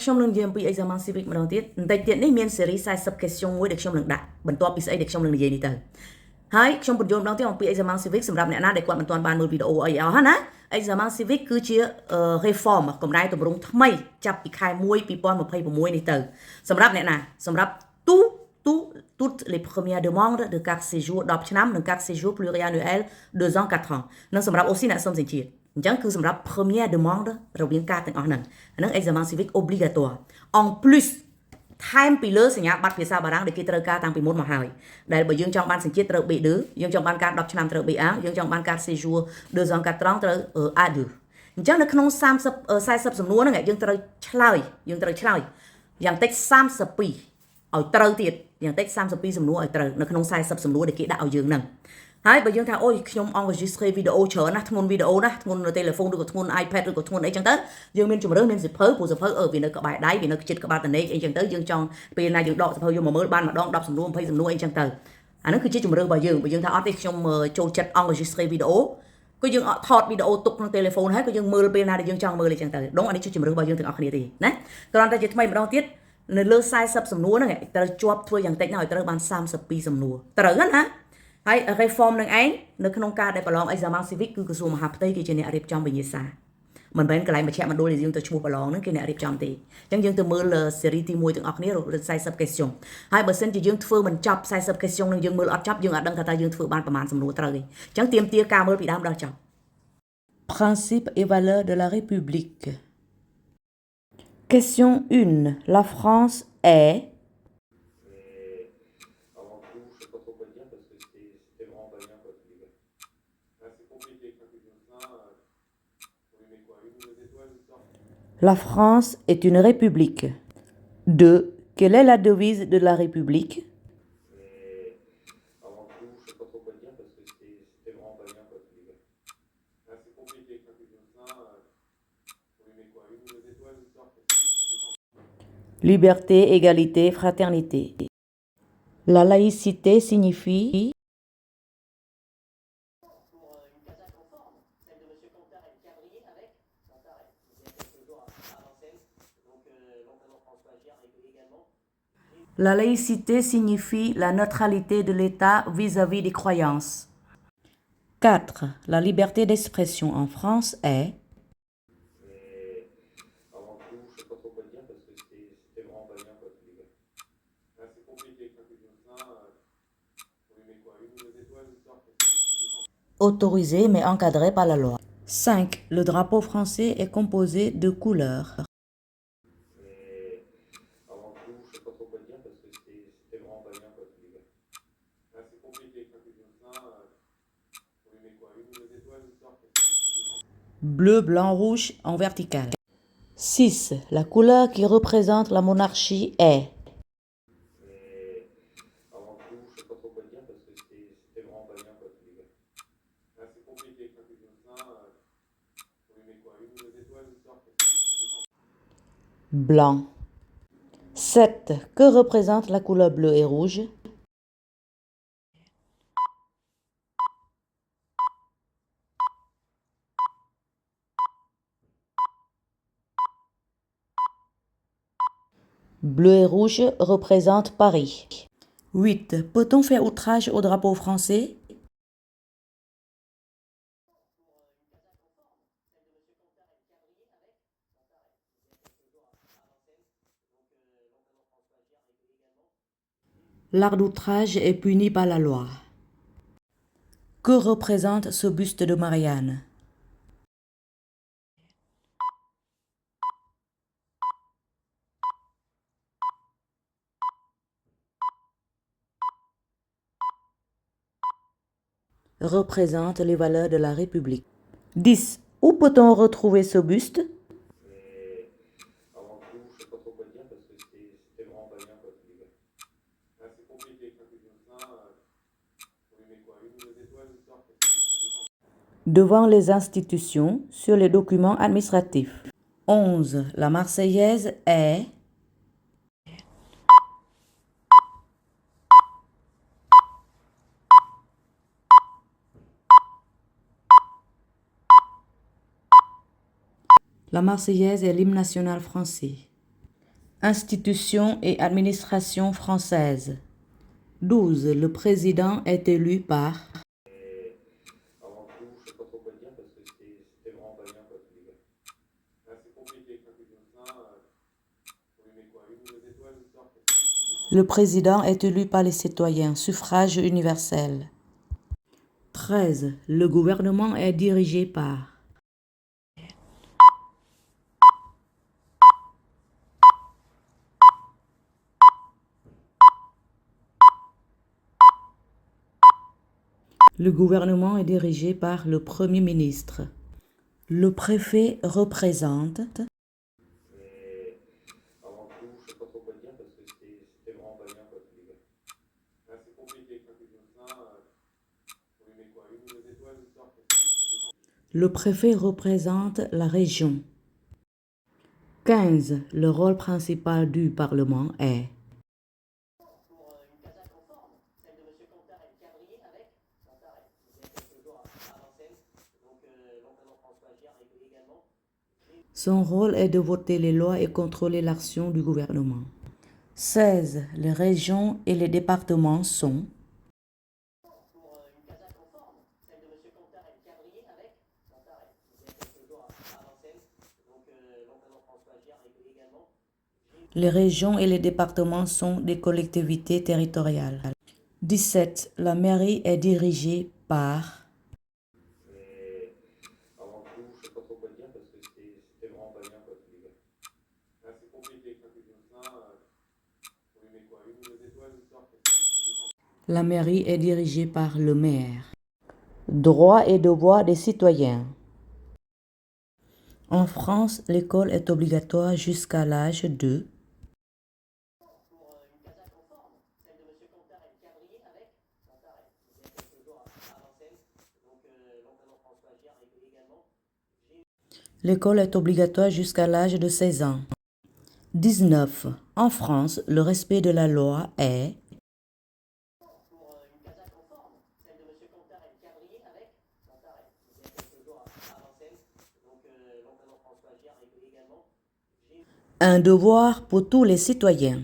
ខ្ញុំនឹងនិយាយអំពី examen civic ម្ដងទៀតបន្តិចទៀតនេះមាន series 40 question មួយដែលខ្ញុំនឹងដាក់បន្ទាប់ពីស្អីដែលខ្ញុំនឹងនិយាយនេះទៅហើយខ្ញុំបញ្យល់ម្ដងទៀតអំពី examen civic សម្រាប់អ្នកណាដែលគាត់មិនទាន់បានមើលវីដេអូអីអស់ណា examen civic គឺជា reform កម្ដៅទម្រង់ថ្មីចាប់ពីខែ1 2026នេះទៅសម្រាប់អ្នកណាសម្រាប់ toutes les premières demandes de carte séjour 10ឆ្នាំនិង carte séjour pluriannuel 2 ans 4 ans និងសម្រាប់ aussi អ្នកសុំសេចក្ដីអញ្ចឹងគឺសម្រាប់ première demande រវាងការទាំងអស់ហ្នឹងអាហ្នឹង examen civic obligatoire en plus ថែមពីលើសញ្ញាបត្រភាសាបារាំងដែលគេត្រូវការតាំងពីមុនមកហើយដែលបើយើងចង់បានសញ្ជាតិត្រូវ B2 យើងចង់បានការ10ឆ្នាំត្រូវ B1 យើងចង់បានការ séjour 2 ans 4 ans ត្រូវ A2 អញ្ចឹងនៅក្នុង30 40សំណួរហ្នឹងយើងត្រូវឆ្លើយយ៉ាងតិច32ឲ្យត្រូវទៀតយ៉ាងតិច32សំណួរឲ្យត្រូវនៅក្នុង40សំណួរដែលគេដាក់ឲ្យយើងហ្នឹងហើយបើយើងថាអូយខ្ញុំ enregistré វីដេអូច្រើនណាស់ធ្ងន់វីដេអូណាធ្ងន់នៅ telephone ឬក៏ធ្ងន់ iPad ឬក៏ធ្ងន់អីចឹងទៅយើងមានជំរឿនមានសិភៅព្រោះសិភៅវានៅក្បែរដៃវានៅជិតក្បាលតនេកអីចឹងទៅយើងចង់ពេលណាយើងដកសិភៅយកមកមើលបានម្ដង10សំណួរ20សំណួរអីចឹងទៅអាហ្នឹងគឺជាជំរឿនរបស់យើងបើយើងថាអត់ទេខ្ញុំចូលចិត្ត enregistré វីដេអូក៏យើងថតវីដេអូទុកក្នុង telephone ហើយក៏យើងមើលពេលណាដែលយើងចង់មើលអីចឹងទៅដងអានេះជាជំរឿនរបស់យើងទាំងអស់គ្នាទេណាគ្រាន់តែជាថ្មីម្ដងទៀតនៅលើ40សំណួរហ្នឹងត្រូវជាប់ធ្វើយ៉ាងតិចណាស់ឲ្យត្រូវបាន32សំណួរត្រូវណាហើយ reform នឹងឯងនៅក្នុងការដែលប្រឡង examen civic គឺក្រសួងមហាផ្ទៃគេជាអ្នករៀបចំវិញ្ញាសាមិនមែនកន្លែងមជ្ឈមណ្ឌលដែលយើងទៅឈ្មោះប្រឡងហ្នឹងគេអ្នករៀបចំទេអញ្ចឹងយើងទៅមើល series ទី1ទាំងអស់គ្នា40 question ហើយបើសិនជាយើងធ្វើមិនចប់40 question នឹងយើងមើលអត់ចប់យើងអាចដឹងថាតើយើងធ្វើបានប្រមាណសំណួរត្រូវទេអញ្ចឹងទាមទារការមើលពីដើមដល់ចប់ Principe et valeurs de la République Question 1 La France est La France est une république. 2. Quelle est la devise de la République? Liberté, égalité, fraternité. La laïcité signifie La laïcité signifie la neutralité de l'État vis-à-vis des croyances. 4. La liberté d'expression en France est autorisée mais encadrée par la loi. 5. Le drapeau français est composé de couleurs. Bleu, blanc, rouge en vertical. 6. La couleur qui représente la monarchie est blanc. 7. Que représente la couleur bleu et rouge? Bleu et rouge représentent Paris. 8. Peut-on faire outrage au drapeau français? L'art d'outrage est puni par la loi. Que représente ce buste de Marianne? Représente les valeurs de la République. 10. Où peut-on retrouver ce buste? Devant les institutions, sur les documents administratifs. 11. La Marseillaise est La Marseillaise est l'hymne national français. Institution et administration française. 12. Le président est élu par. Avant tout, je sais pas trop quoi dire parce que c'était vraiment pas bien, quoi, tous les gars. Là, c'est compliqué quand tu dis ça. Oui, mais quoi, une ou deux étoiles, l'histoire, Le président est élu par les citoyens, suffrage universel. 13. Le gouvernement est dirigé par. Le gouvernement est dirigé par le Premier ministre. Le préfet représente. avant tout, je sais pas trop quoi dire parce que c'était vraiment pas bien, quoi, tous les gars. Là, c'est compliqué quand tu dis ça. Oui, mais quoi, une ou deux étoiles, l'histoire, Le préfet représente la région. 15. Le rôle principal du Parlement est. Son rôle est de voter les lois et contrôler l'action du gouvernement. 16. Les régions et les départements sont. Les régions et les départements sont des collectivités territoriales. 17. La mairie est dirigée par. avant tout, je sais pas trop quoi dire parce que c'était vraiment pas bien, quoi, tous les gars. Là, c'est compliqué quand tu dis ça. Oui, mais quoi, une ou deux étoiles, l'histoire, La mairie est dirigée par le maire. Droits et devoirs des citoyens. En France, l'école est obligatoire jusqu'à l'âge de. L'école est obligatoire jusqu'à l'âge de 16 ans. 19. En France, le respect de la loi est. Un devoir pour tous les citoyens.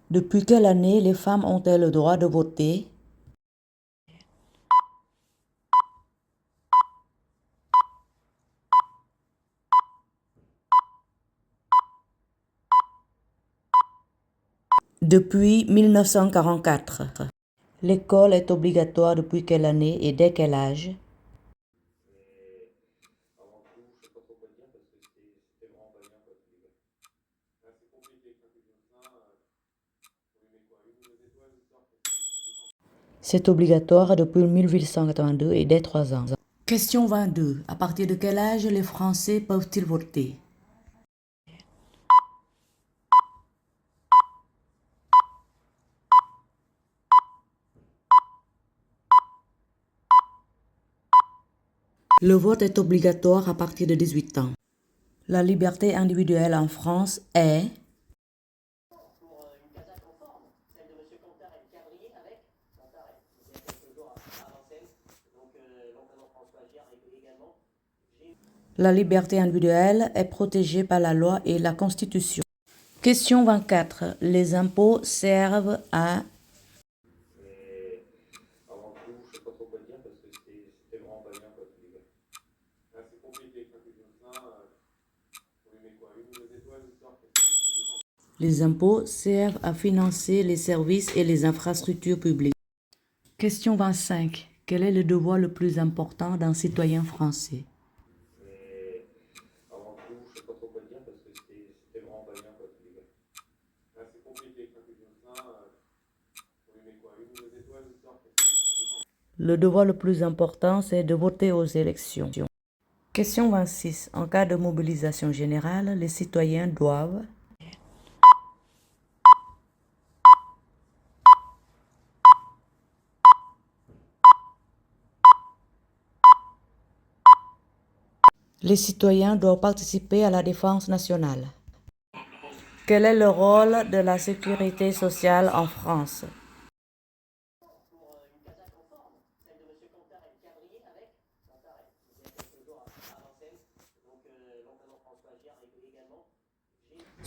Depuis quelle année les femmes ont-elles le droit de voter? Depuis 1944. L'école est obligatoire depuis quelle année et dès quel âge? avant tout, je sais pas trop quoi dire parce que c'était vraiment pas bien, quoi, tous les gars. Là, c'est compliqué quand tu dis ça. Oui, mais quoi, une ou deux étoiles, l'histoire, C'est obligatoire depuis 1882 et dès 3 ans. Question 22. À partir de quel âge les Français peuvent-ils voter? Le vote est obligatoire à partir de 18 ans. La liberté individuelle en France est. La liberté individuelle est protégée par la loi et la Constitution. Question 24. Les impôts servent à. avant tout, je sais pas trop quoi dire parce que c'était vraiment pas bien, quoi, tous les gars. Là, c'est compliqué quand tu dis ça. Oui, mais quoi, une ou deux étoiles, l'histoire, Les impôts servent à financer les services et les infrastructures publiques. Question 25. Quel est le devoir le plus important d'un citoyen français? avant tout, je sais pas trop quoi dire parce que c'était vraiment pas bien, quoi, tous les gars. Là, c'est compliqué quand tu dis ça. Oui, mais quoi, une ou deux étoiles, l'histoire, Le devoir le plus important, c'est de voter aux élections. Question 26. En cas de mobilisation générale, les citoyens doivent. Les citoyens doivent participer à la défense nationale. Quel est le rôle de la sécurité sociale en France?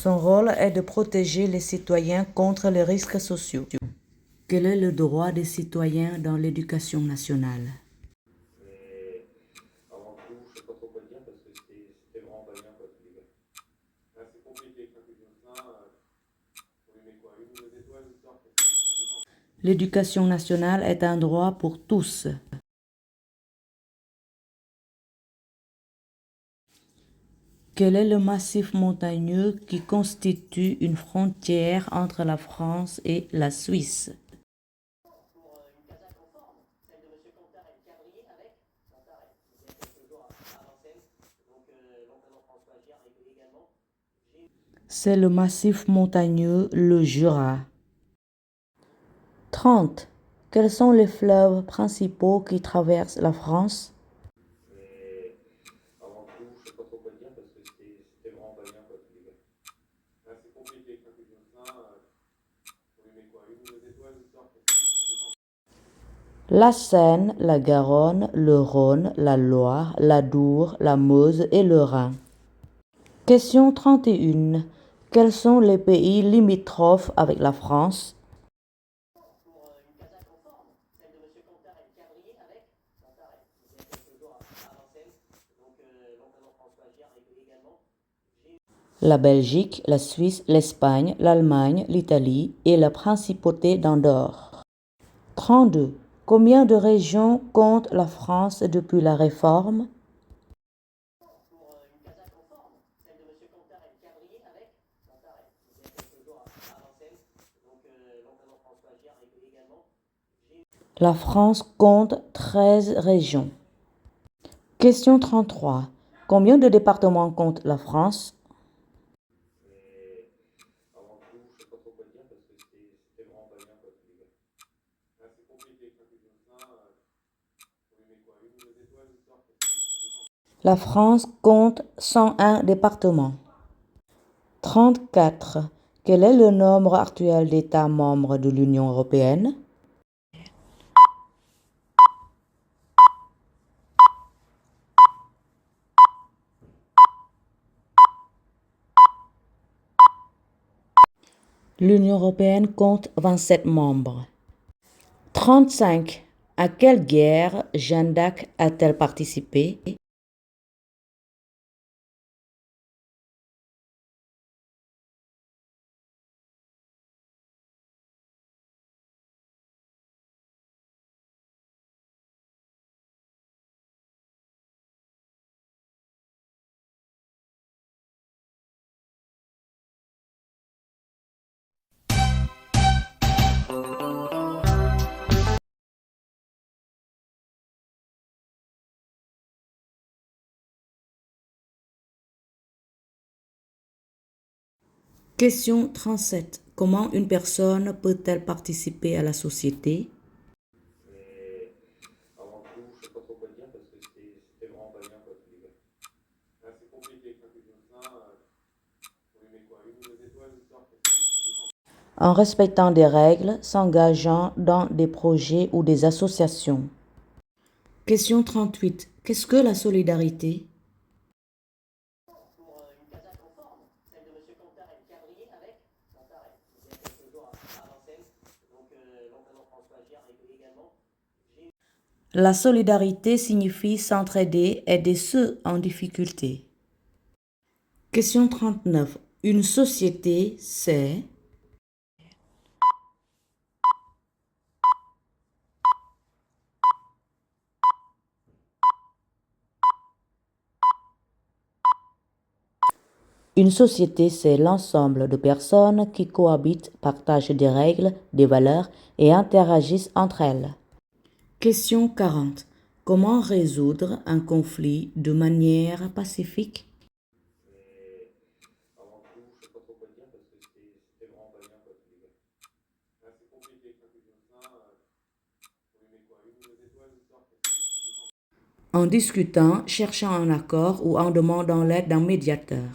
Son rôle est de protéger les citoyens contre les risques sociaux. Quel est le droit des citoyens dans l'éducation nationale? Mais avant tout, je sais pas trop quoi dire parce que c'était vraiment pas bien, quoi, tous les gars. Là, c'est compliqué quand tu dis ça. On lui met quoi? Une ou deux étoiles, histoire que c'est. L'éducation nationale est un droit pour tous. Quel est le massif montagneux qui constitue une frontière entre la France et la Suisse? C'est le massif montagneux, le Jura. 30. Quels sont les fleuves principaux qui traversent la France? Mais avant tout, je sais pas trop quoi dire parce que c'était vraiment pas bien, quoi, tous les gars. Là, c'est compliqué quand tu dis ça. On lui met quoi? Une ou deux étoiles, histoire que c'est. La Seine, la Garonne, le Rhône, la Loire, la Dour, la Meuse et le Rhin. Question 31. Quels sont les pays limitrophes avec la France? La Belgique, la Suisse, l'Espagne, l'Allemagne, l'Italie et la principauté d'Andorre. 32. Combien de régions compte la France depuis la Réforme? La France compte 13 régions. Question 33. Combien de départements compte la France? Mais avant tout, je sais pas trop quoi dire parce que c'était vraiment pas bien, quoi, tous les gars. Là, c'est compliqué quand tu dis ça. On lui met quoi? Une ou deux étoiles, histoire que c'est. La France compte 101 départements. 34. Quel est le nombre actuel d'États membres de l'Union européenne? L'Union européenne compte 27 membres. 35. À quelle guerre Jeanne d'Arc a-t-elle participé? Question 37. Comment une personne peut-elle participer à la société? Mais avant tout, je sais pas trop quoi dire parce que c'était vraiment pas bien, quoi, tous les gars. Là, c'est compliqué quand tu dis ça. On lui met quoi? Une ou deux étoiles, histoire que c'est. En respectant des règles, s'engageant dans des projets ou des associations. Question 38. Qu'est-ce que la solidarité? La solidarité signifie s'entraider, aider ceux en difficulté. Question 39. Une société, c'est... Une société, c'est l'ensemble de personnes qui cohabitent, partagent des règles, des valeurs et interagissent entre elles. Question 40. Comment résoudre un conflit de manière pacifique? Mais avant tout, je sais pas trop quoi dire parce que c'était vraiment pas bien, quoi, tous les gars. Là, c'est compliqué quand tu dis ça. On lui met quoi? Une ou deux étoiles, histoire que c'est. En discutant, cherchant un accord ou en demandant l'aide d'un médiateur.